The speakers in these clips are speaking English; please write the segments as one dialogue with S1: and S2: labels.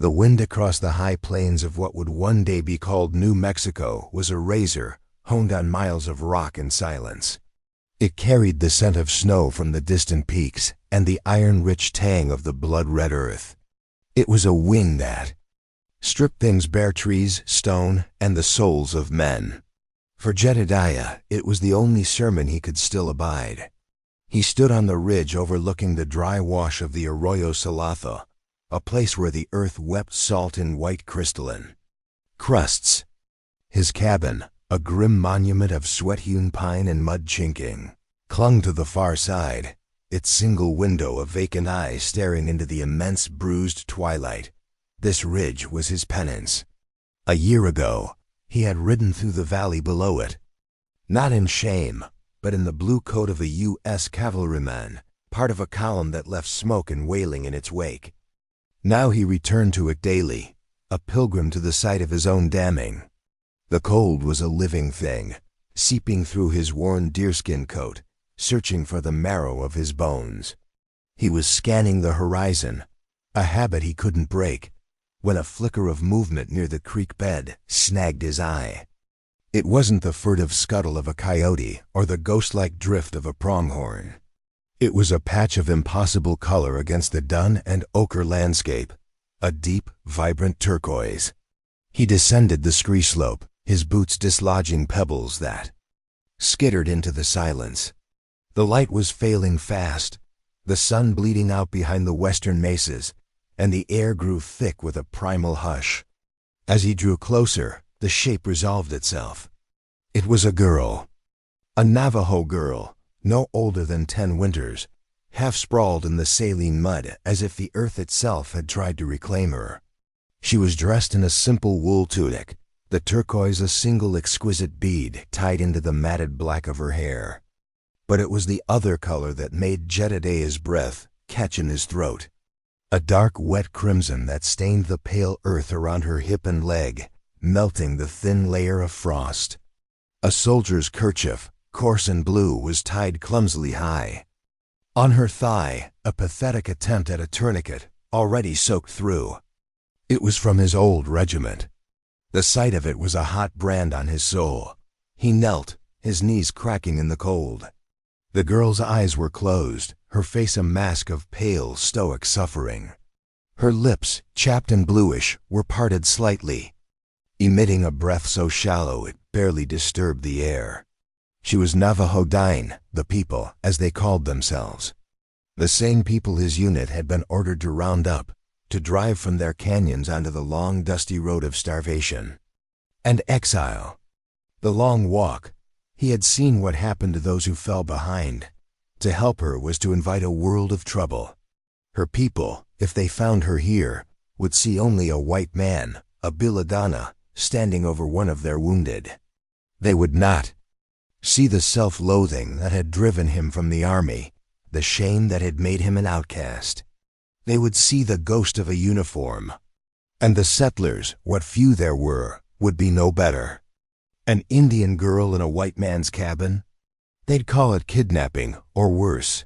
S1: The wind across the high plains of what would one day be called New Mexico was a razor honed on miles of rock and silence. It carried the scent of snow from the distant peaks and the iron-rich tang of the blood-red earth. It was a wind that stripped things bare: trees, stone, and the souls of men. For Jedediah, it was the only sermon he could still abide. He stood on the ridge overlooking the dry wash of the Arroyo Salado, a place where the earth wept salt in white crystalline crusts. His cabin, a grim monument of sweat-hewn pine and mud chinking, clung to the far side, its single window a vacant eye staring into the immense bruised twilight. This ridge was his penance. A year ago, he had ridden through the valley below it, not in shame, but in the blue coat of a U.S. cavalryman, part of a column that left smoke and wailing in its wake. Now he returned to it daily, a pilgrim to the site of his own damning. The cold was a living thing, seeping through his worn deerskin coat, searching for the marrow of his bones. He was scanning the horizon, a habit he couldn't break, when a flicker of movement near the creek bed snagged his eye. It wasn't the furtive scuttle of a coyote or the ghost-like drift of a pronghorn. It was a patch of impossible color against the dun and ochre landscape, a deep, vibrant turquoise. He descended the scree slope, his boots dislodging pebbles that skittered into the silence. The light was failing fast, the sun bleeding out behind the western mesas, and the air grew thick with a primal hush. As he drew closer, the shape resolved itself. It was a girl, a Navajo girl, no older than 10 winters, half sprawled in the saline mud as if the earth itself had tried to reclaim her. She was dressed in a simple wool tunic, the turquoise a single exquisite bead tied into the matted black of her hair. But it was the other color that made Jedediah's breath catch in his throat. A dark, wet crimson that stained the pale earth around her hip and leg, melting the thin layer of frost. A soldier's kerchief, coarse and blue, was tied clumsily high. On her thigh, a pathetic attempt at a tourniquet, already soaked through. It was from his old regiment. The sight of it was a hot brand on his soul. He knelt, his knees cracking in the cold. The girl's eyes were closed, her face a mask of pale, stoic suffering. Her lips, chapped and bluish, were parted slightly, emitting a breath so shallow it barely disturbed the air. She was Navajo Dine, the people, as they called themselves. The same people his unit had been ordered to round up, to drive from their canyons onto the long, dusty road of starvation and exile. The long walk. He had seen what happened to those who fell behind. To help her was to invite a world of trouble. Her people, if they found her here, would see only a white man, a belladonna, standing over one of their wounded. They would not see the self-loathing that had driven him from the army, the shame that had made him an outcast. They would see the ghost of a uniform. And the settlers, what few there were, would be no better. An Indian girl in a white man's cabin? They'd call it kidnapping, or worse.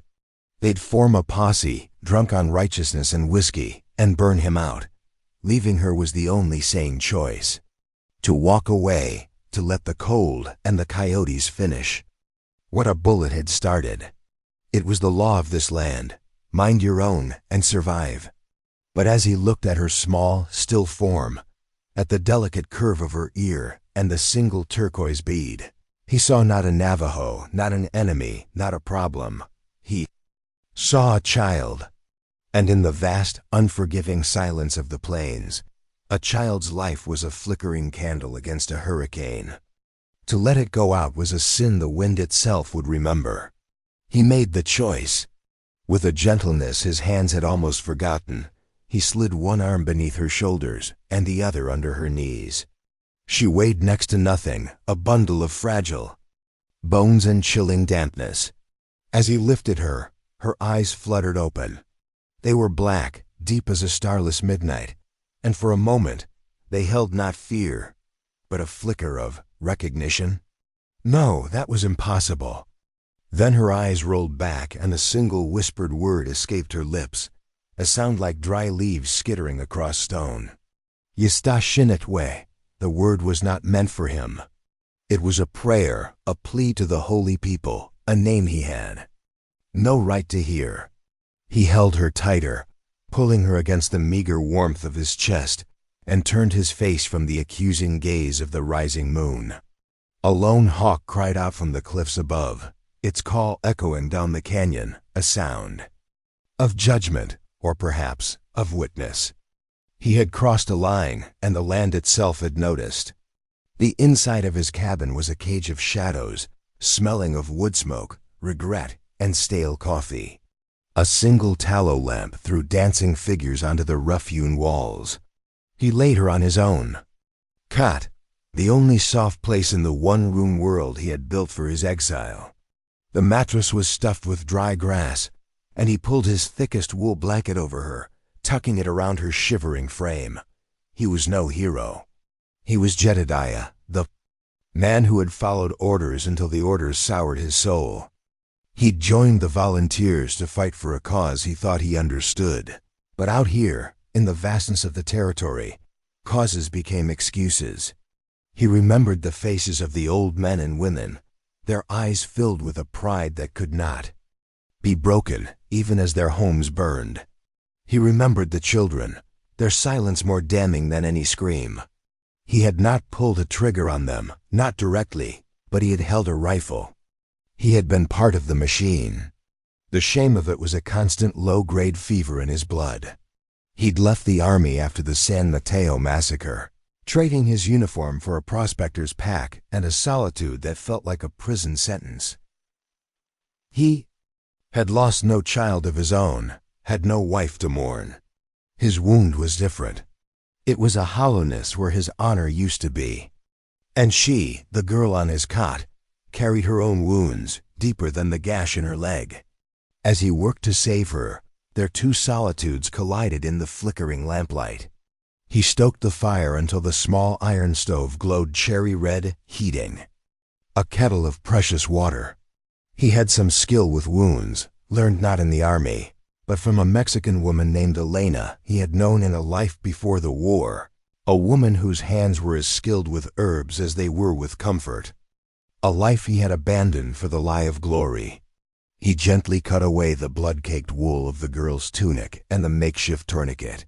S1: They'd form a posse, drunk on righteousness and whiskey, and burn him out. Leaving her was the only sane choice. To walk away, to let the cold and the coyotes finish what a bullet had started. It was the law of this land. Mind your own and survive. But as he looked at her small, still form, at the delicate curve of her ear and the single turquoise bead, he saw not a Navajo, not an enemy, not a problem. He saw a child. And in the vast, unforgiving silence of the plains, a child's life was a flickering candle against a hurricane. To let it go out was a sin the wind itself would remember. He made the choice. With a gentleness his hands had almost forgotten, he slid one arm beneath her shoulders and the other under her knees. She weighed next to nothing, a bundle of fragile bones and chilling dampness. As he lifted her, her eyes fluttered open. They were black, deep as a starless midnight, and for a moment they held not fear, but a flicker of recognition. No, that was impossible. Then her eyes rolled back and a single whispered word escaped her lips, a sound like dry leaves skittering across stone. Yistashinetwe, the word was not meant for him. It was a prayer, a plea to the holy people, a name he had no right to hear. He held her tighter, pulling her against the meager warmth of his chest, and turned his face from the accusing gaze of the rising moon. A lone hawk cried out from the cliffs above, its call echoing down the canyon, a sound of judgment, or perhaps of witness. He had crossed a line, and the land itself had noticed. The inside of his cabin was a cage of shadows, smelling of wood smoke, regret, and stale coffee. A single tallow lamp threw dancing figures onto the rough-hewn walls. He laid her on his own cot, the only soft place in the one-room world he had built for his exile. The mattress was stuffed with dry grass, and he pulled his thickest wool blanket over her, tucking it around her shivering frame. He was no hero. He was Jedediah, the man who had followed orders until the orders soured his soul. He'd joined the volunteers to fight for a cause he thought he understood. But out here, in the vastness of the territory, causes became excuses. He remembered the faces of the old men and women, their eyes filled with a pride that could not be broken, even as their homes burned. He remembered the children, their silence more damning than any scream. He had not pulled a trigger on them, not directly, but he had held a rifle. He had been part of the machine. The shame of it was a constant low-grade fever in his blood. He'd left the army after the San Mateo massacre, trading his uniform for a prospector's pack and a solitude that felt like a prison sentence. He had lost no child of his own, had no wife to mourn. His wound was different. It was a hollowness where his honor used to be. And she, the girl on his cot, carried her own wounds, deeper than the gash in her leg. As he worked to save her, their two solitudes collided in the flickering lamplight. He stoked the fire until the small iron stove glowed cherry red, heating a kettle of precious water. He had some skill with wounds, learned not in the army, but from a Mexican woman named Elena he had known in a life before the war, a woman whose hands were as skilled with herbs as they were with comfort. A life he had abandoned for the lie of glory. He gently cut away the blood-caked wool of the girl's tunic and the makeshift tourniquet.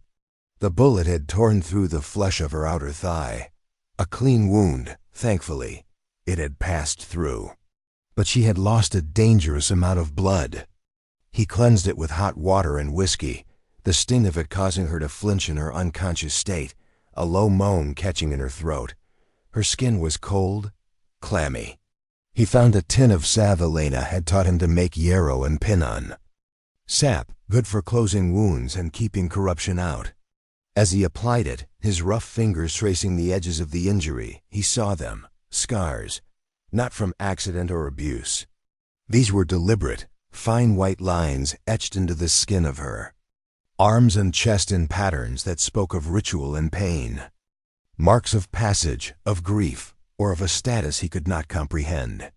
S1: The bullet had torn through the flesh of her outer thigh. A clean wound, thankfully. It had passed through. But she had lost a dangerous amount of blood. He cleansed it with hot water and whiskey, the sting of it causing her to flinch in her unconscious state, a low moan catching in her throat. Her skin was cold, clammy. He found a tin of salve Elena had taught him to make yarrow and pinon. Sap, good for closing wounds and keeping corruption out. As he applied it, his rough fingers tracing the edges of the injury, he saw them, scars, not from accident or abuse. These were deliberate, fine white lines etched into the skin of her. Arms and chest in patterns that spoke of ritual and pain. Marks of passage, of grief, or of a status he could not comprehend.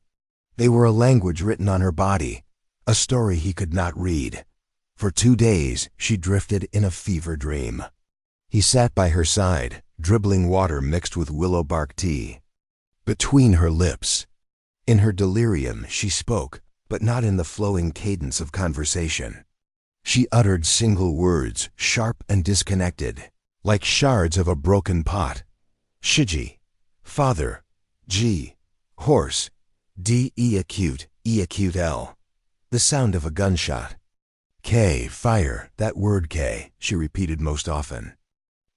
S1: They were a language written on her body, a story he could not read. For 2 days she drifted in a fever dream. He sat by her side, dribbling water mixed with willow bark tea. Between her lips. In her delirium she spoke, but not in the flowing cadence of conversation. She uttered single words, sharp and disconnected, like shards of a broken pot. Shiji, father. G, horse. D, E acute L. The sound of a gunshot. K, fire, that word K, she repeated most often.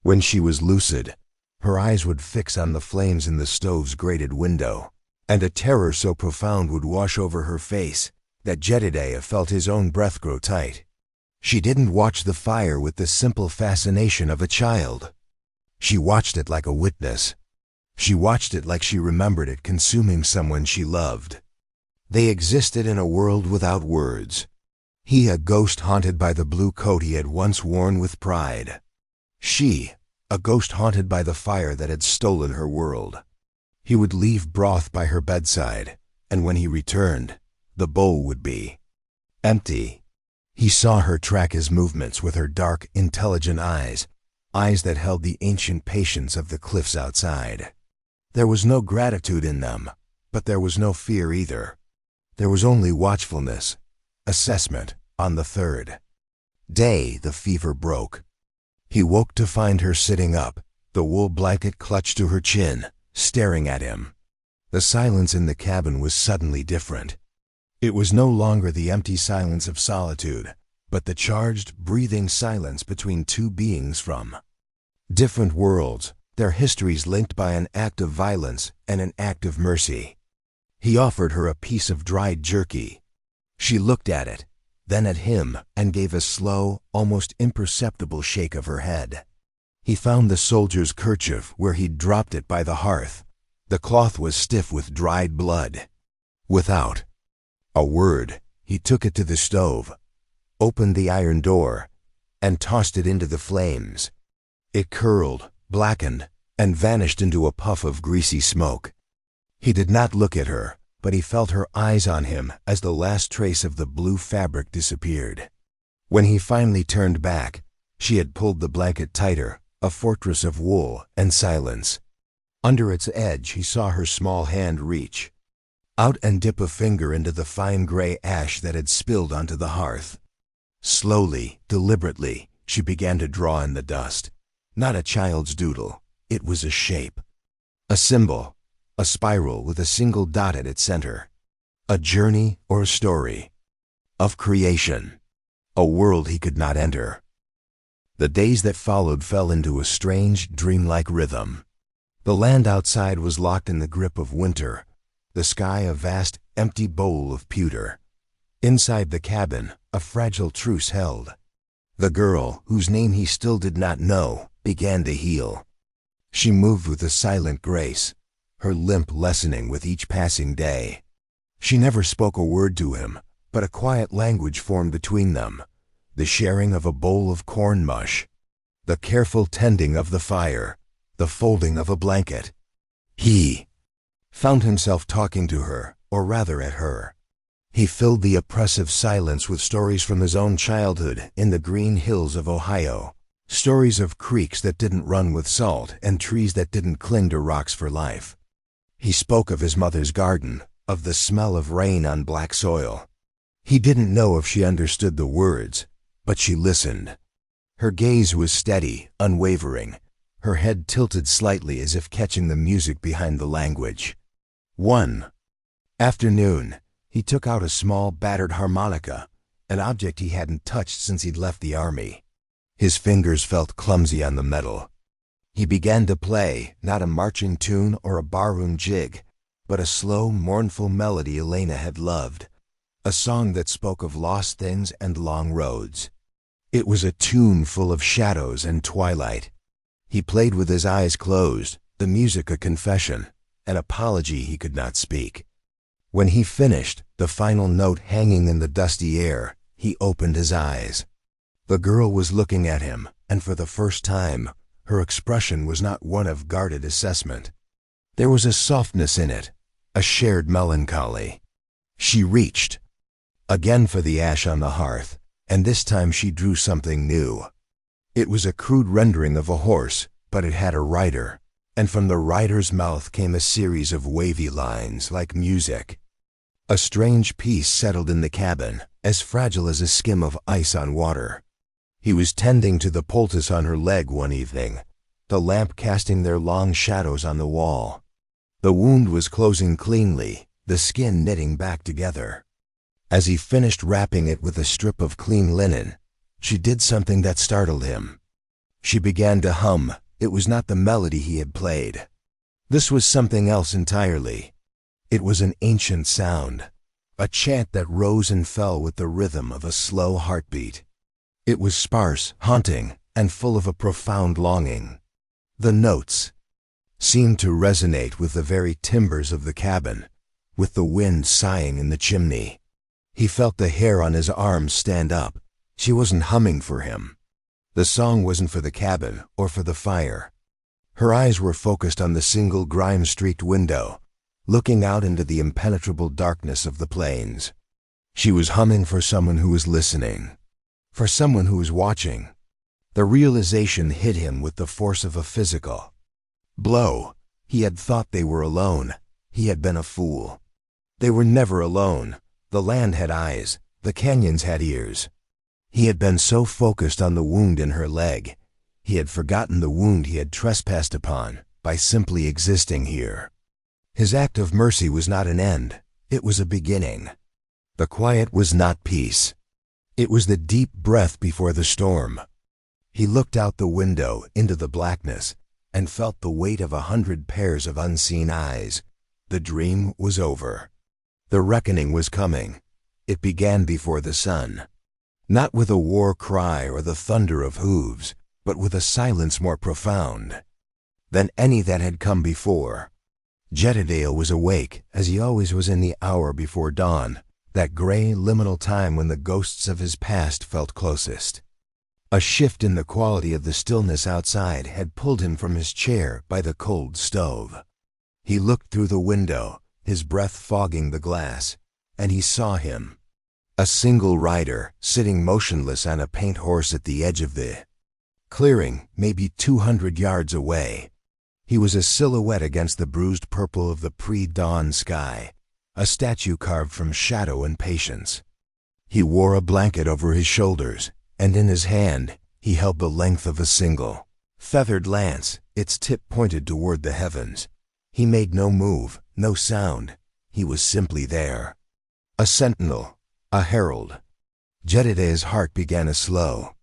S1: When she was lucid, her eyes would fix on the flames in the stove's grated window, and a terror so profound would wash over her face that Jedediah felt his own breath grow tight. She didn't watch the fire with the simple fascination of a child. She watched it like a witness. She watched it like she remembered it consuming someone she loved. They existed in a world without words. He a ghost haunted by the blue coat he had once worn with pride. She, a ghost haunted by the fire that had stolen her world. He would leave broth by her bedside, and when he returned, the bowl would be empty. He saw her track his movements with her dark, intelligent eyes, eyes that held the ancient patience of the cliffs outside. There was no gratitude in them, but there was no fear either. There was only watchfulness, assessment. On the third day, the fever broke. He woke to find her sitting up, the wool blanket clutched to her chin, staring at him. The silence in the cabin was suddenly different. It was no longer the empty silence of solitude, but the charged, breathing silence between two beings from different worlds, their histories linked by an act of violence and an act of mercy. He offered her a piece of dried jerky. She looked at it, then at him, and gave a slow, almost imperceptible shake of her head. He found the soldier's kerchief where he'd dropped it by the hearth. The cloth was stiff with dried blood. Without a word, he took it to the stove, opened the iron door, and tossed it into the flames. It curled, blackened, and vanished into a puff of greasy smoke. He did not look at her, but he felt her eyes on him as the last trace of the blue fabric disappeared. When he finally turned back, she had pulled the blanket tighter, a fortress of wool and silence. Under its edge he saw her small hand reach out and dip a finger into the fine gray ash that had spilled onto the hearth. Slowly, deliberately, she began to draw in the dust. Not a child's doodle. It was a shape. A symbol. A spiral with a single dot at its center. A journey or a story. Of creation. A world he could not enter. The days that followed fell into a strange, dreamlike rhythm. The land outside was locked in the grip of winter, the sky a vast, empty bowl of pewter. Inside the cabin, a fragile truce held. The girl, whose name he still did not know, began to heal. She moved with a silent grace, her limp lessening with each passing day. She never spoke a word to him, but a quiet language formed between them, the sharing of a bowl of corn mush, the careful tending of the fire, the folding of a blanket. He found himself talking to her, or rather at her. He filled the oppressive silence with stories from his own childhood in the green hills of Ohio, stories of creeks that didn't run with salt and trees that didn't cling to rocks for life. He spoke of his mother's garden, of the smell of rain on black soil. He didn't know if she understood the words, but she listened. Her gaze was steady, unwavering, her head tilted slightly as if catching the music behind the language. One afternoon, he took out a small, battered harmonica, an object he hadn't touched since he'd left the army. His fingers felt clumsy on the metal. He began to play, not a marching tune or a barroom jig, but a slow, mournful melody Elena had loved, a song that spoke of lost things and long roads. It was a tune full of shadows and twilight. He played with his eyes closed, the music a confession, an apology he could not speak. When he finished, the final note hanging in the dusty air, he opened his eyes. The girl was looking at him, and for the first time, her expression was not one of guarded assessment. There was a softness in it, a shared melancholy. She reached again for the ash on the hearth, and this time she drew something new. It was a crude rendering of a horse, but it had a rider, and from the rider's mouth came a series of wavy lines like music. A strange peace settled in the cabin, as fragile as a skim of ice on water. He was tending to the poultice on her leg one evening, the lamp casting their long shadows on the wall. The wound was closing cleanly, the skin knitting back together. As he finished wrapping it with a strip of clean linen, she did something that startled him. She began to hum. It was not the melody he had played. This was something else entirely. It was an ancient sound, a chant that rose and fell with the rhythm of a slow heartbeat. It was sparse, haunting, and full of a profound longing. The notes seemed to resonate with the very timbers of the cabin, with the wind sighing in the chimney. He felt the hair on his arms stand up. She wasn't humming for him. The song wasn't for the cabin or for the fire. Her eyes were focused on the single grime-streaked window, looking out into the impenetrable darkness of the plains. She was humming for someone who was listening, for someone who was watching. The realization hit him with the force of a physical blow. He had thought they were alone. He had been a fool. They were never alone. The land had eyes. The canyons had ears. He had been so focused on the wound in her leg, he had forgotten the wound he had trespassed upon by simply existing here. His act of mercy was not an end. It was a beginning. The quiet was not peace. It was the deep breath before the storm. He looked out the window into the blackness and felt the weight of 100 pairs of unseen eyes. The dream was over. The reckoning was coming. It began before the sun. Not with a war cry or the thunder of hooves, but with a silence more profound than any that had come before. Jedediah was awake, as he always was in the hour before dawn, that gray liminal time when the ghosts of his past felt closest. A shift in the quality of the stillness outside had pulled him from his chair by the cold stove. He looked through the window, his breath fogging the glass, and he saw him. A single rider, sitting motionless on a paint horse at the edge of the clearing, maybe 200 yards away. He was a silhouette against the bruised purple of the pre-dawn sky, a statue carved from shadow and patience. He wore a blanket over his shoulders, and in his hand he held the length of a single feathered lance, its tip pointed toward the heavens. He made no move, no sound. He was simply there. A sentinel, a herald. Jedediah's heart began a slow,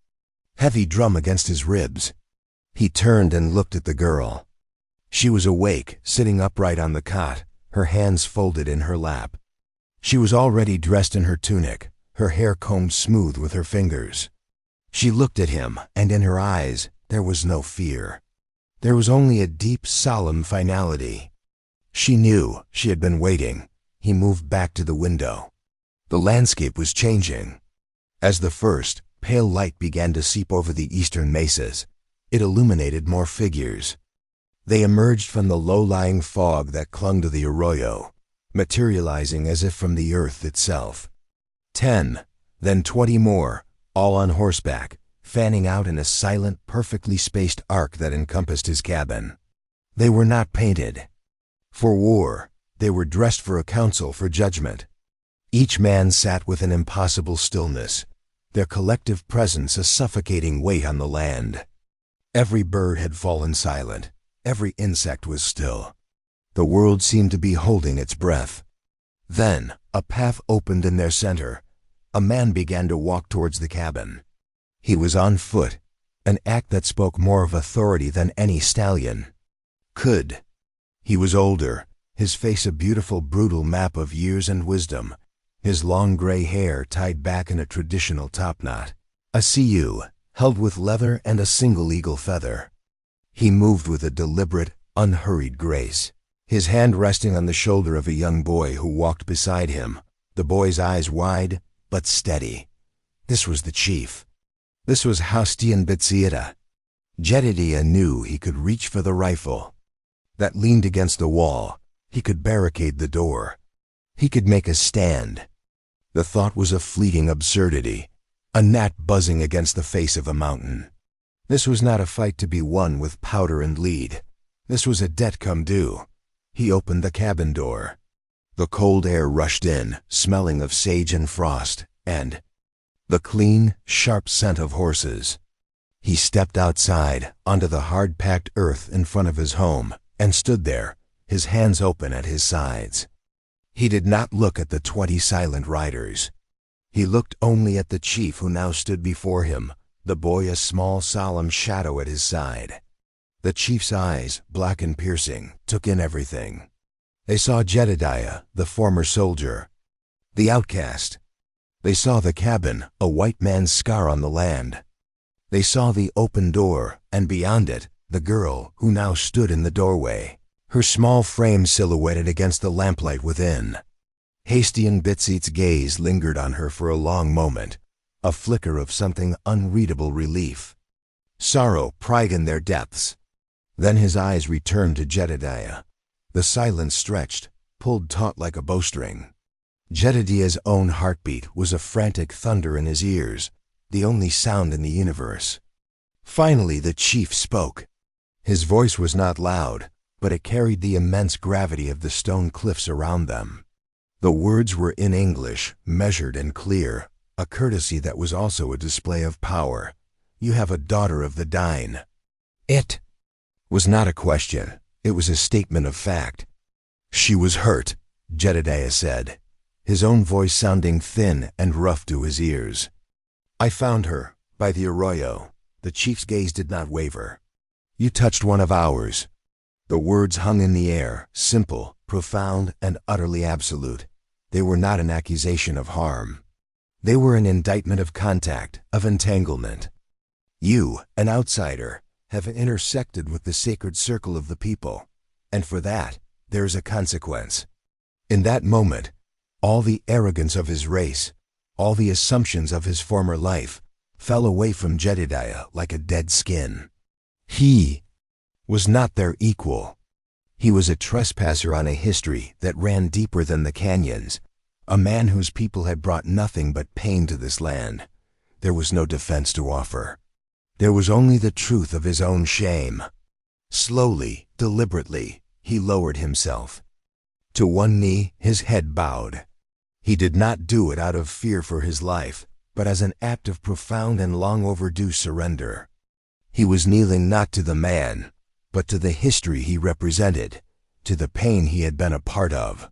S1: heavy drum against his ribs. He turned and looked at the girl. She was awake, sitting upright on the cot, her hands folded in her lap. She was already dressed in her tunic, her hair combed smooth with her fingers. She looked at him, and in her eyes there was no fear. There was only a deep, solemn finality. She knew. She had been waiting. He moved back to the window. The landscape was changing. As the first, pale light began to seep over the eastern mesas, it illuminated more figures. They emerged from the low-lying fog that clung to the arroyo, materializing as if from the earth itself. 10, then 20 more, all on horseback, fanning out in a silent, perfectly spaced arc that encompassed his cabin. They were not painted for war. They were dressed for a council, for judgment. Each man sat with an impossible stillness, their collective presence a suffocating weight on the land. Every bird had fallen silent. Every insect was still. The world seemed to be holding its breath. Then, a path opened in their center. A man began to walk towards the cabin. He was on foot, an act that spoke more of authority than any stallion could. He was older, his face a beautiful, brutal map of years and wisdom, his long gray hair tied back in a traditional topknot, a siu held with leather and a single eagle feather. He moved with a deliberate, unhurried grace, his hand resting on the shoulder of a young boy who walked beside him, the boy's eyes wide but steady. This was the chief. This was Haustian Bitsiita. Jedediah knew he could reach for the rifle that leaned against the wall. He could barricade the door. He could make a stand. The thought was a fleeting absurdity, a gnat buzzing against the face of a mountain. This was not a fight to be won with powder and lead. This was a debt come due. He opened the cabin door. The cold air rushed in, smelling of sage and frost, and the clean, sharp scent of horses. He stepped outside, onto the hard-packed earth in front of his home, and stood there, his hands open at his sides. He did not look at the 20 silent riders. He looked only at the chief who now stood before him, the boy a small, solemn shadow at his side. The chief's eyes, black and piercing, took in everything. They saw Jedediah, the former soldier, the outcast. They saw the cabin, a white man's scar on the land. They saw the open door, and beyond it, the girl who now stood in the doorway, her small frame silhouetted against the lamplight within. Haustian Bitsiit's gaze lingered on her for a long moment, a flicker of something unreadable relief, sorrow, pride in their depths. Then his eyes returned to Jedediah. The silence stretched, pulled taut like a bowstring. Jedediah's own heartbeat was a frantic thunder in his ears, the only sound in the universe. Finally, the chief spoke. His voice was not loud, but it carried the immense gravity of the stone cliffs around them. The words were in English, measured and clear, a courtesy that was also a display of power. You have a daughter of the Dine. It was not a question, it was a statement of fact. She was hurt, Jedediah said, his own voice sounding thin and rough to his ears. I found her, by the arroyo. The chief's gaze did not waver. You touched one of ours. The words hung in the air, simple, profound, and utterly absolute. They were not an accusation of harm. They were an indictment of contact, of entanglement. You, an outsider, have intersected with the sacred circle of the people, and for that, there is a consequence. In that moment, all the arrogance of his race, all the assumptions of his former life, fell away from Jedediah like a dead skin. He was not their equal. He was a trespasser on a history that ran deeper than the canyons, a man whose people had brought nothing but pain to this land. There was no defense to offer. There was only the truth of his own shame. Slowly, deliberately, he lowered himself. To one knee, his head bowed. He did not do it out of fear for his life, but as an act of profound and long overdue surrender. He was kneeling not to the man, but to the history he represented, to the pain he had been a part of.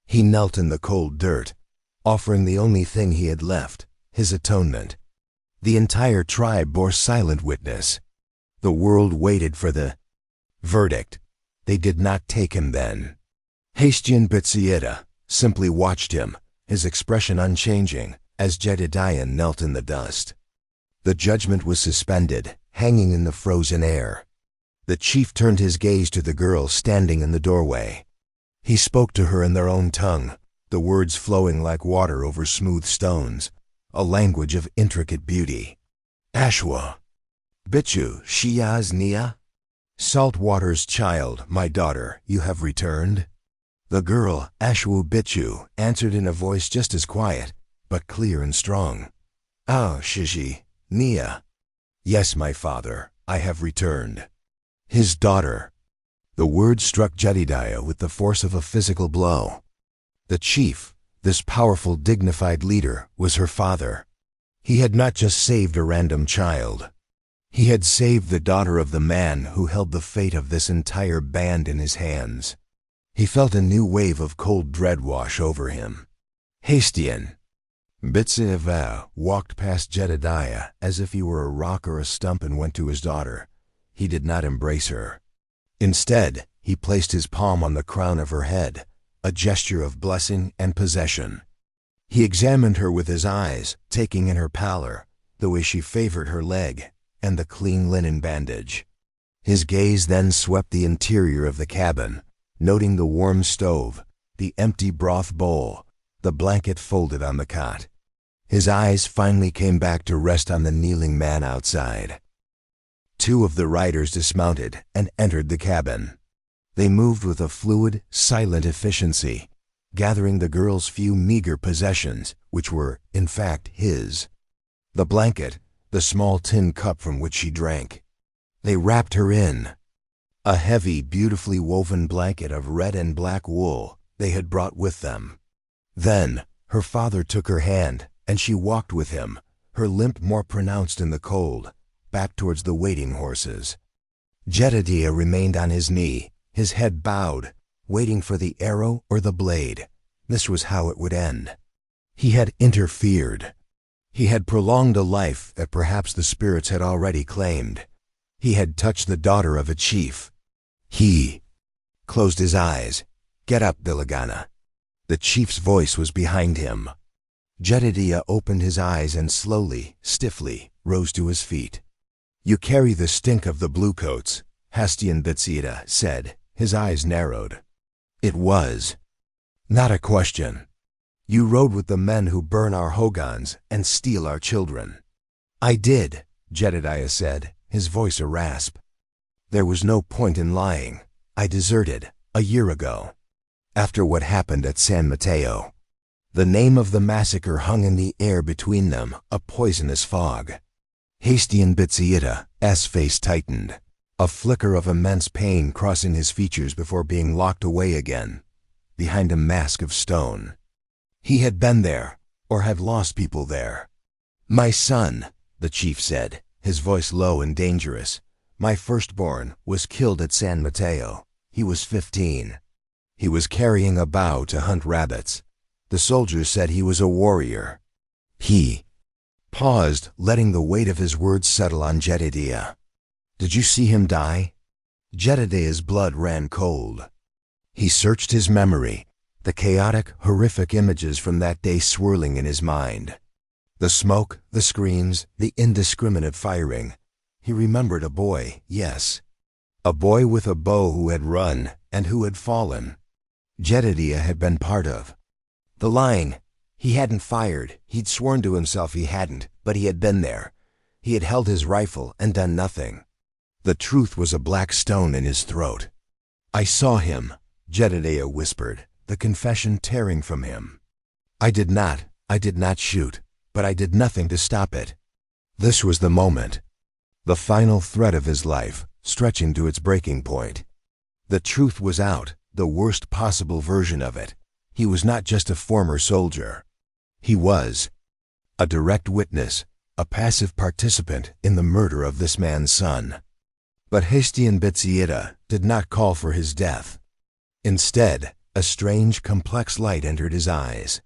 S1: He knelt in the cold dirt, offering the only thing he had left, his atonement. The entire tribe bore silent witness. The world waited for the verdict. They did not take him then. Hastian Bitsieta simply watched him, his expression unchanging, as Jedediah knelt in the dust. The judgment was suspended, hanging in the frozen air. The chief turned his gaze to the girl standing in the doorway. He spoke to her in their own tongue, the words flowing like water over smooth stones, a language of intricate beauty. Ashwa. Bichu, Shiaz Nia? Salt water's child, my daughter, you have returned? The girl, Ashwu Bichu, answered in a voice just as quiet, but clear and strong. Ah, Shishi, Nia. Yes, my father, I have returned. His daughter. The word struck Jedediah with the force of a physical blow. The chief, this powerful, dignified leader, was her father. He had not just saved a random child. He had saved the daughter of the man who held the fate of this entire band in his hands. He felt a new wave of cold dread wash over him. Hastian. Bitsieva walked past Jedediah as if he were a rock or a stump and went to his daughter. He did not embrace her. Instead, he placed his palm on the crown of her head, a gesture of blessing and possession. He examined her with his eyes, taking in her pallor, the way she favored her leg, and the clean linen bandage. His gaze then swept the interior of the cabin, noting the warm stove, the empty broth bowl, the blanket folded on the cot. His eyes finally came back to rest on the kneeling man outside. Two of the riders dismounted and entered the cabin. They moved with a fluid, silent efficiency, gathering the girl's few meager possessions, which were, in fact, his. The blanket, the small tin cup from which she drank. They wrapped her in. A heavy, beautifully woven blanket of red and black wool they had brought with them. Then, her father took her hand, and she walked with him, her limp more pronounced in the cold, back towards the waiting horses. Jedediah remained on his knee, his head bowed, waiting for the arrow or the blade. This was how it would end. He had interfered. He had prolonged a life that perhaps the spirits had already claimed. He had touched the daughter of a chief. He closed his eyes. Get up, Bilagana. The chief's voice was behind him. Jedediah opened his eyes and slowly, stiffly, rose to his feet. You carry the stink of the bluecoats, Hastian Bitsieta said, his eyes narrowed. It was not a question. You rode with the men who burn our hogans and steal our children. I did, Jedediah said, his voice a rasp. There was no point in lying. I deserted, a year ago, after what happened at San Mateo. The name of the massacre hung in the air between them, a poisonous fog. Hastian Bitsiita's face tightened, a flicker of immense pain crossing his features before being locked away again, behind a mask of stone. He had been there, or had lost people there. "My son," the chief said, his voice low and dangerous. "My firstborn was killed at San Mateo. He was 15. He was carrying a bow to hunt rabbits. The soldiers said he was a warrior." He paused, letting the weight of his words settle on Jedediah. "Did you see him die?" Jedediah's blood ran cold. He searched his memory, the chaotic, horrific images from that day swirling in his mind. The smoke, the screams, the indiscriminate firing. He remembered a boy, yes. A boy with a bow who had run and who had fallen. Jedediah had been part of. The lying. He hadn't fired. He'd sworn to himself he hadn't, but he had been there. He had held his rifle and done nothing. The truth was a black stone in his throat. "I saw him," Jedediah whispered, the confession tearing from him. I did not shoot, but I did nothing to stop it. This was the moment. The final threat of his life, stretching to its breaking point. The truth was out, the worst possible version of it. He was not just a former soldier. He was a direct witness, a passive participant in the murder of this man's son. But Hastian Bitsiita did not call for his death. Instead, a strange, complex light entered his eyes.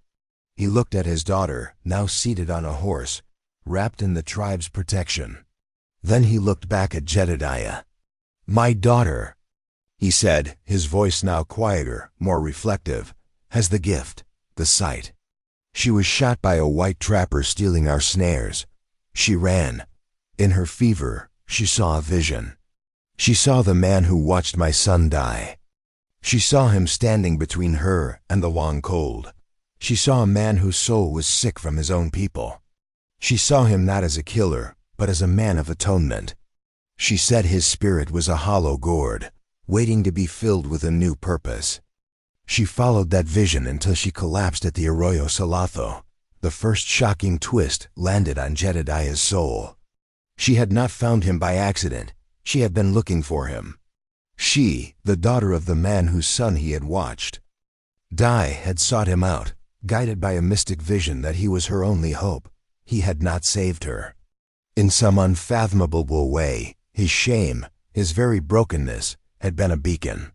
S1: He looked at his daughter, now seated on a horse, wrapped in the tribe's protection. Then he looked back at Jedediah. "My daughter," he said, his voice now quieter, more reflective, "has the gift, the sight. She was shot by a white trapper stealing our snares. She ran. In her fever, she saw a vision. She saw the man who watched my son die. She saw him standing between her and the long cold. She saw a man whose soul was sick from his own people. She saw him not as a killer, but as a man of atonement. She said his spirit was a hollow gourd, waiting to be filled with a new purpose. She followed that vision until she collapsed at the Arroyo Salazo. The first shocking twist landed on Jedediah's soul. She had not found him by accident. She had been looking for him. She, the daughter of the man whose son he had watched die, had sought him out, guided by a mystic vision that he was her only hope. He had not saved her. In some unfathomable way, his shame, his very brokenness, had been a beacon.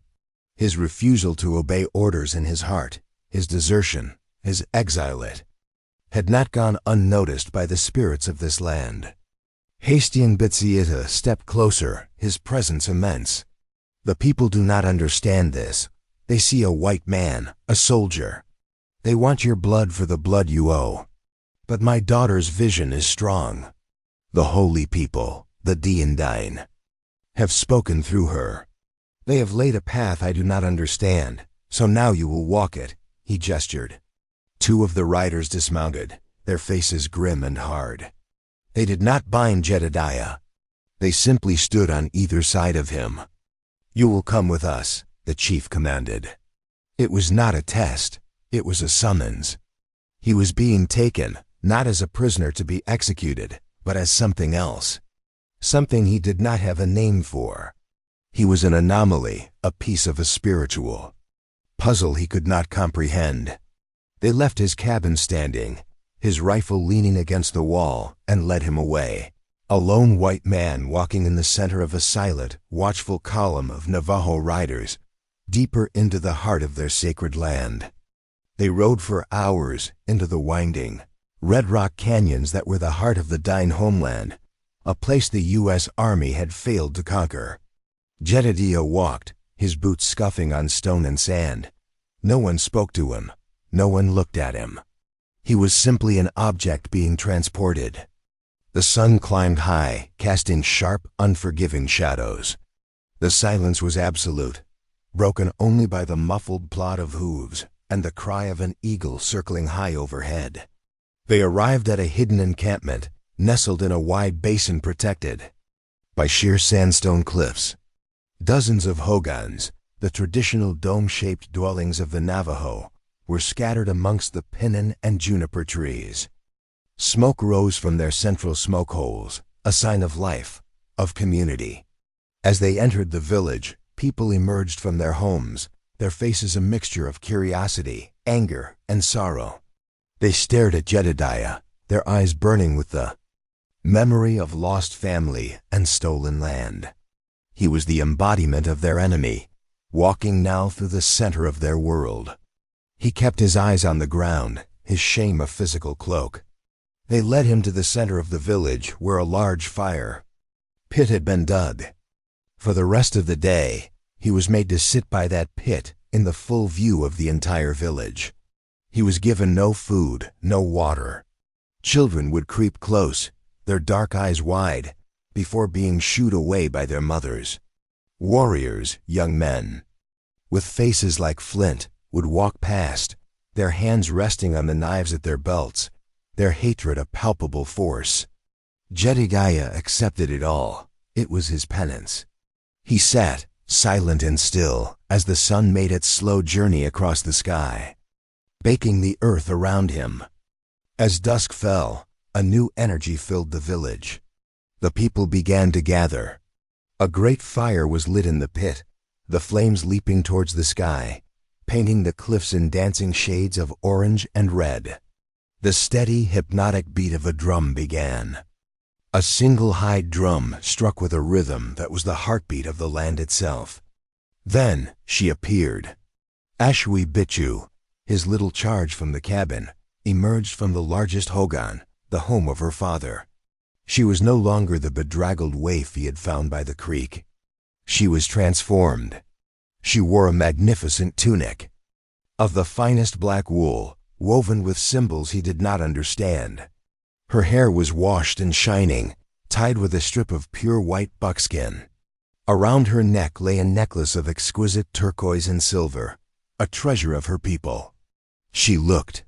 S1: His refusal to obey orders in his heart, his desertion, his exile had not gone unnoticed by the spirits of this land. Hastian Bitsiita stepped closer, his presence immense. "The people do not understand this. They see a white man, a soldier. They want your blood for the blood you owe. But my daughter's vision is strong. The holy people, the Diandain, have spoken through her. They have laid a path I do not understand, so now you will walk it," he gestured. Two of the riders dismounted, their faces grim and hard. They did not bind Jedediah. They simply stood on either side of him. "You will come with us," the chief commanded. It was not a test. It was a summons. He was being taken, not as a prisoner to be executed, but as something else. Something he did not have a name for. He was an anomaly, a piece of a spiritual puzzle he could not comprehend. They left his cabin standing, his rifle leaning against the wall, and led him away. A lone white man walking in the center of a silent, watchful column of Navajo riders, deeper into the heart of their sacred land. They rode for hours into the winding, red rock canyons that were the heart of the Dine homeland, a place the U.S. Army had failed to conquer. Jedediah walked, his boots scuffing on stone and sand. No one spoke to him. No one looked at him. He was simply an object being transported. The sun climbed high, casting sharp, unforgiving shadows. The silence was absolute, broken only by the muffled plod of hooves and the cry of an eagle circling high overhead. They arrived at a hidden encampment, nestled in a wide basin protected by sheer sandstone cliffs. Dozens of hogans, the traditional dome-shaped dwellings of the Navajo, were scattered amongst the pinyon and juniper trees. Smoke rose from their central smoke holes, a sign of life, of community. As they entered the village, people emerged from their homes, their faces a mixture of curiosity, anger, and sorrow. They stared at Jedediah, their eyes burning with the memory of lost family and stolen land. He was the embodiment of their enemy, walking now through the center of their world. He kept his eyes on the ground, his shame a physical cloak. They led him to the center of the village where a large fire pit had been dug. For the rest of the day, he was made to sit by that pit in the full view of the entire village. He was given no food, no water. Children would creep close, their dark eyes wide, before being shooed away by their mothers. Warriors, young men, with faces like flint, would walk past, their hands resting on the knives at their belts, their hatred a palpable force. Jedediah accepted it all. It was his penance. He sat, silent and still, as the sun made its slow journey across the sky, baking the earth around him. As dusk fell, a new energy filled the village. The people began to gather. A great fire was lit in the pit, the flames leaping towards the sky, painting the cliffs in dancing shades of orange and red. The steady, hypnotic beat of a drum began. A single high drum struck with a rhythm that was the heartbeat of the land itself. Then she appeared. Ashwi Bichu, his little charge from the cabin, emerged from the largest hogan, the home of her father. She was no longer the bedraggled waif he had found by the creek. She was transformed. She wore a magnificent tunic of the finest black wool, woven with symbols he did not understand. Her hair was washed and shining, tied with a strip of pure white buckskin. Around her neck lay a necklace of exquisite turquoise and silver, a treasure of her people. She looked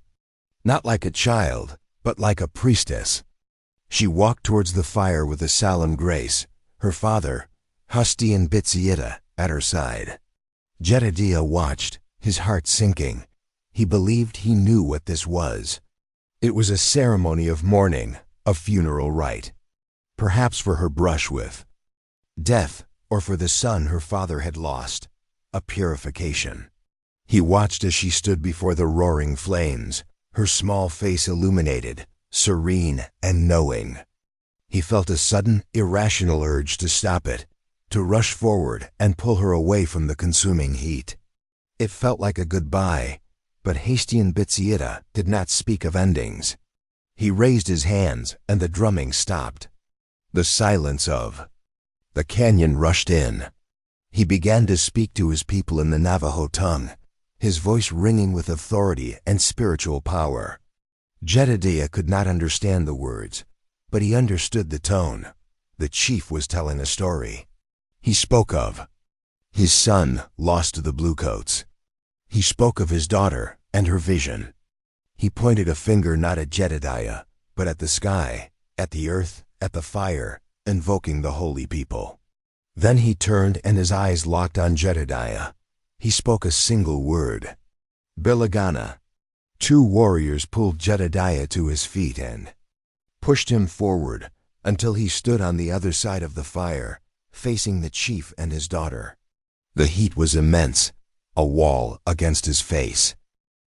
S1: not like a child, but like a priestess. She walked towards the fire with a solemn grace, her father, Hustian Bitsiita, at her side. Jedediah watched, his heart sinking. He believed he knew what this was. It was a ceremony of mourning, a funeral rite. Perhaps for her brush with death, or for the son her father had lost, a purification. He watched as she stood before the roaring flames, her small face illuminated, serene and knowing. He felt a sudden, irrational urge to stop it, to rush forward and pull her away from the consuming heat. It felt like a goodbye, but Hustian Bitsiita did not speak of endings. He raised his hands and the drumming stopped. The silence of the canyon rushed in. He began to speak to his people in the Navajo tongue, his voice ringing with authority and spiritual power. Jedediah could not understand the words, but he understood the tone. The chief was telling a story. He spoke of his son lost to the bluecoats. He spoke of his daughter and her vision. He pointed a finger not at Jedediah, but at the sky, at the earth, at the fire, invoking the holy people. Then he turned and his eyes locked on Jedediah. He spoke a single word. Bilagana. Two warriors pulled Jedediah to his feet and pushed him forward until he stood on the other side of the fire, facing the chief and his daughter. The heat was immense, a wall against his face.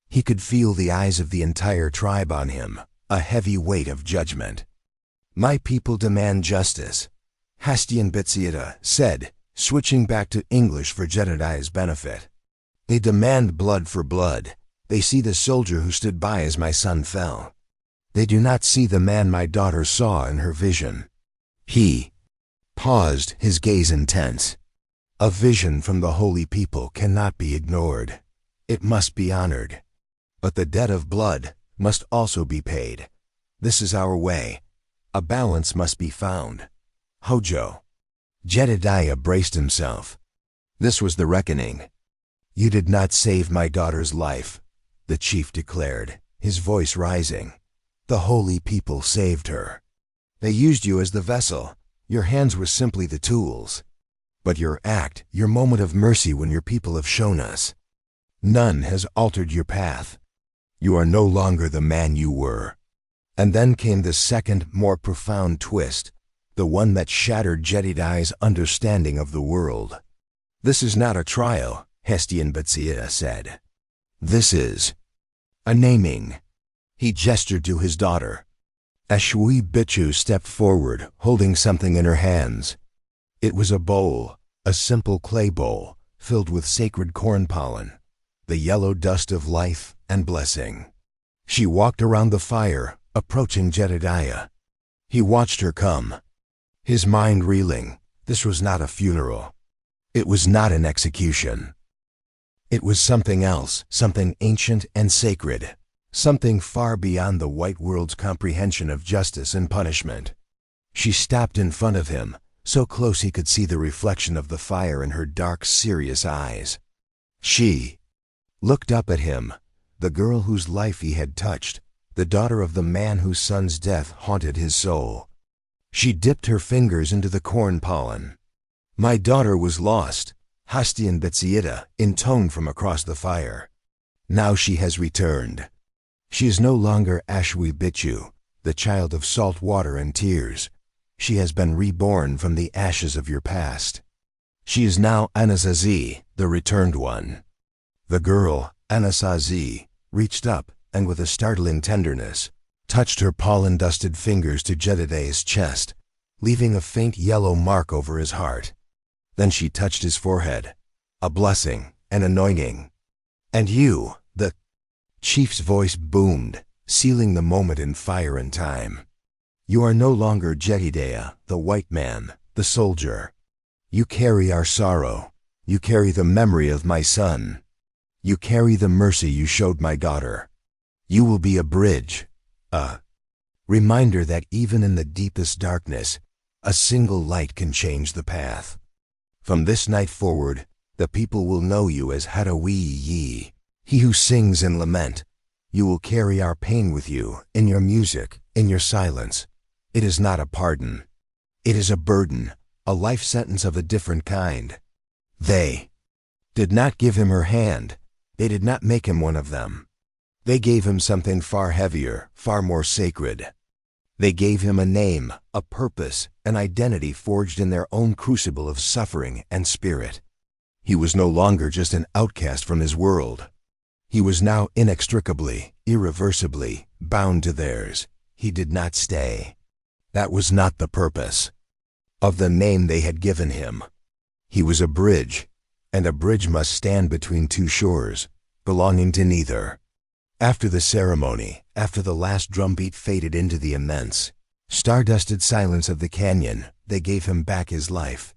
S1: He could feel the eyes of the entire tribe on him, a heavy weight of judgment. "My people demand justice," Hustian Bitsiita said, switching back to English for Jedediah's benefit. "They demand blood for blood. They see the soldier who stood by as my son fell. They do not see the man my daughter saw in her vision." He paused, his gaze intense. A vision from the holy people cannot be ignored. It must be honored. But the debt of blood must also be paid. This is our way. A balance must be found. Hojo. Jedediah braced himself. This was the reckoning. "You did not save my daughter's life," the chief declared, his voice rising. "The holy people saved her. They used you as the vessel. Your hands were simply the tools. But your act, your moment of mercy when your people have shown us, none has altered your path. You are no longer the man you were. And then came the second, more profound twist, the one that shattered Jedediah's understanding of the world. This is not a trial, Hestian Betsiya said. This is a naming. He gestured to his daughter. Ashwi Bichu stepped forward, holding something in her hands. It was a bowl, a simple clay bowl, filled with sacred corn pollen, the yellow dust of life and blessing. She walked around the fire, approaching Jedediah. He watched her come, his mind reeling. This was not a funeral. It was not an execution. It was something else, something ancient and sacred, something far beyond the white world's comprehension of justice and punishment. She stopped in front of him, so close he could see the reflection of the fire in her dark, serious eyes. She looked up at him, the girl whose life he had touched, the daughter of the man whose son's death haunted his soul. She dipped her fingers into the corn pollen. My daughter was lost, Hastian Betsiya intoned from across the fire. Now she has returned. She is no longer Ashwi Bichu, the child of salt water and tears. She has been reborn from the ashes of your past. She is now Anasazi, the returned one. The girl, Anasazi, reached up and with a startling tenderness, touched her pollen-dusted fingers to Jedediah's chest, leaving a faint yellow mark over his heart. Then she touched his forehead, a blessing, an anointing. And you, the chief's voice boomed, sealing the moment in fire and time. You are no longer Jedediah, the white man, the soldier. You carry our sorrow. You carry the memory of my son. You carry the mercy you showed my daughter. You will be a bridge, a reminder that even in the deepest darkness, a single light can change the path. From this night forward, the people will know you as Hadawi Yi, he who sings in lament. You will carry our pain with you, in your music, in your silence. It is not a pardon. It is a burden, a life sentence of a different kind. They did not give him her hand. They did not make him one of them. They gave him something far heavier, far more sacred. They gave him a name, a purpose, an identity forged in their own crucible of suffering and spirit. He was no longer just an outcast from his world. He was now inextricably, irreversibly bound to theirs. He did not stay. That was not the purpose of the name they had given him. He was a bridge, and a bridge must stand between two shores, belonging to neither. After the ceremony, after the last drumbeat faded into the immense, star-dusted silence of the canyon, they gave him back his life.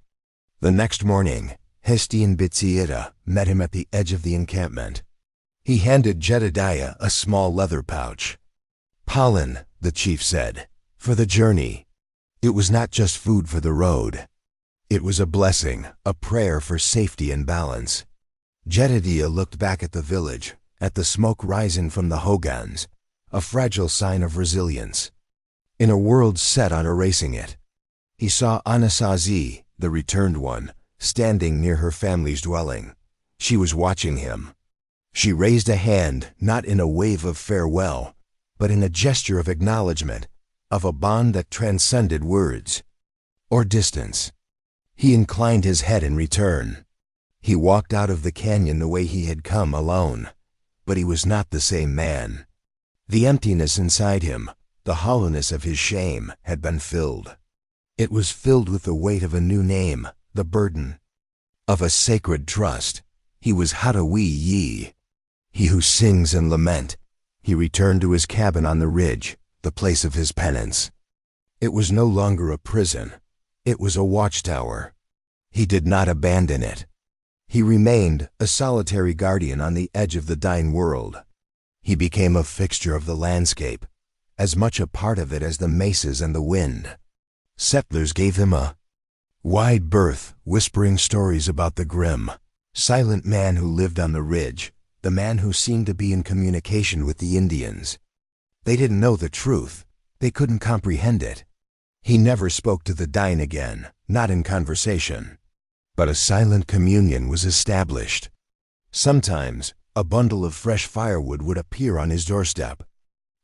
S1: The next morning, Hestian Betsiya met him at the edge of the encampment. He handed Jedediah a small leather pouch. Pollen, the chief said, for the journey. It was not just food for the road. It was a blessing, a prayer for safety and balance. Jedediah looked back at the village, at the smoke rising from the hogans, a fragile sign of resilience. In a world set on erasing it, he saw Anasazi, the returned one, standing near her family's dwelling. She was watching him. She raised a hand, not in a wave of farewell, but in a gesture of acknowledgement, of a bond that transcended words or distance. He inclined his head in return. He walked out of the canyon the way he had come, alone. But he was not the same man. The emptiness inside him, the hollowness of his shame, had been filled. It was filled with the weight of a new name, the burden of a sacred trust. He was Hadawi Yi, he who sings in lament. He returned to his cabin on the ridge, the place of his penance. It was no longer a prison. It was a watchtower. He did not abandon it. He remained a solitary guardian on the edge of the dying world. He became a fixture of the landscape, as much a part of it as the mesas and the wind. Settlers gave him a wide berth, whispering stories about the grim, silent man who lived on the ridge, the man who seemed to be in communication with the Indians. They didn't know the truth. They couldn't comprehend it. He never spoke to the dying again, not in conversation. But a silent communion was established. Sometimes, a bundle of fresh firewood would appear on his doorstep.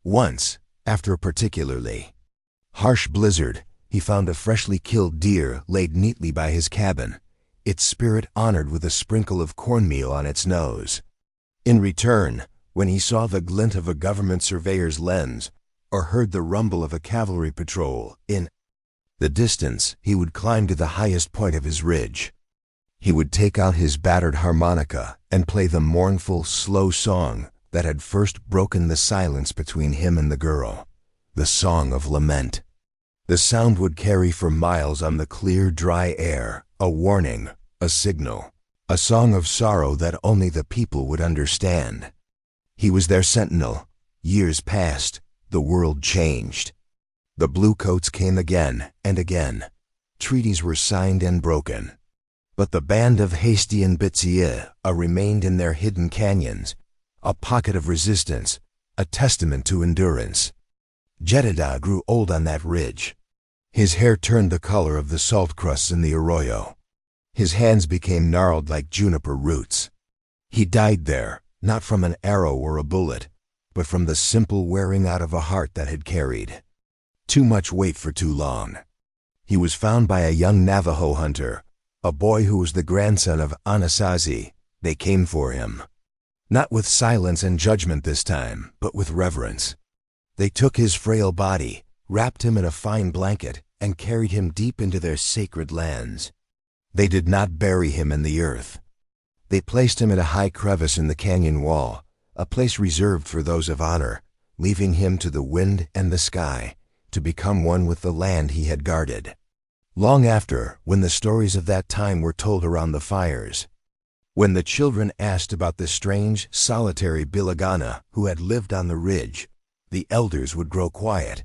S1: Once, after a particularly harsh blizzard, he found a freshly killed deer laid neatly by his cabin, its spirit honored with a sprinkle of cornmeal on its nose. In return, when he saw the glint of a government surveyor's lens, or heard the rumble of a cavalry patrol in the distance, he would climb to the highest point of his ridge. He would take out his battered harmonica and play the mournful, slow song that had first broken the silence between him and the girl, the song of lament. The sound would carry for miles on the clear, dry air, a warning, a signal, a song of sorrow that only the people would understand. He was their sentinel. Years passed. The world changed. The bluecoats came again and again. Treaties were signed and broken. But the band of Hasty and Bitsia remained in their hidden canyons, a pocket of resistance, a testament to endurance. Jedediah grew old on that ridge. His hair turned the color of the salt crusts in the arroyo. His hands became gnarled like juniper roots. He died there, not from an arrow or a bullet, but from the simple wearing out of a heart that had carried too much weight for too long. He was found by a young Navajo hunter, a boy who was the grandson of Anasazi. They came for him, not with silence and judgment this time, but with reverence. They took his frail body, wrapped him in a fine blanket, and carried him deep into their sacred lands. They did not bury him in the earth. They placed him in a high crevice in the canyon wall, a place reserved for those of honor, leaving him to the wind and the sky, to become one with the land he had guarded. Long after, when the stories of that time were told around the fires, when the children asked about the strange, solitary Bilagana who had lived on the ridge, the elders would grow quiet.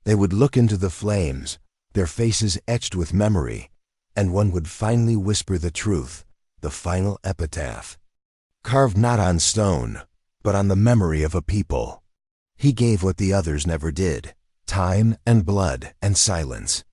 S1: They would look into the flames, their faces etched with memory, and one would finally whisper the truth, the final epitaph, carved not on stone, but on the memory of a people. He gave what the others never did, time and blood and silence.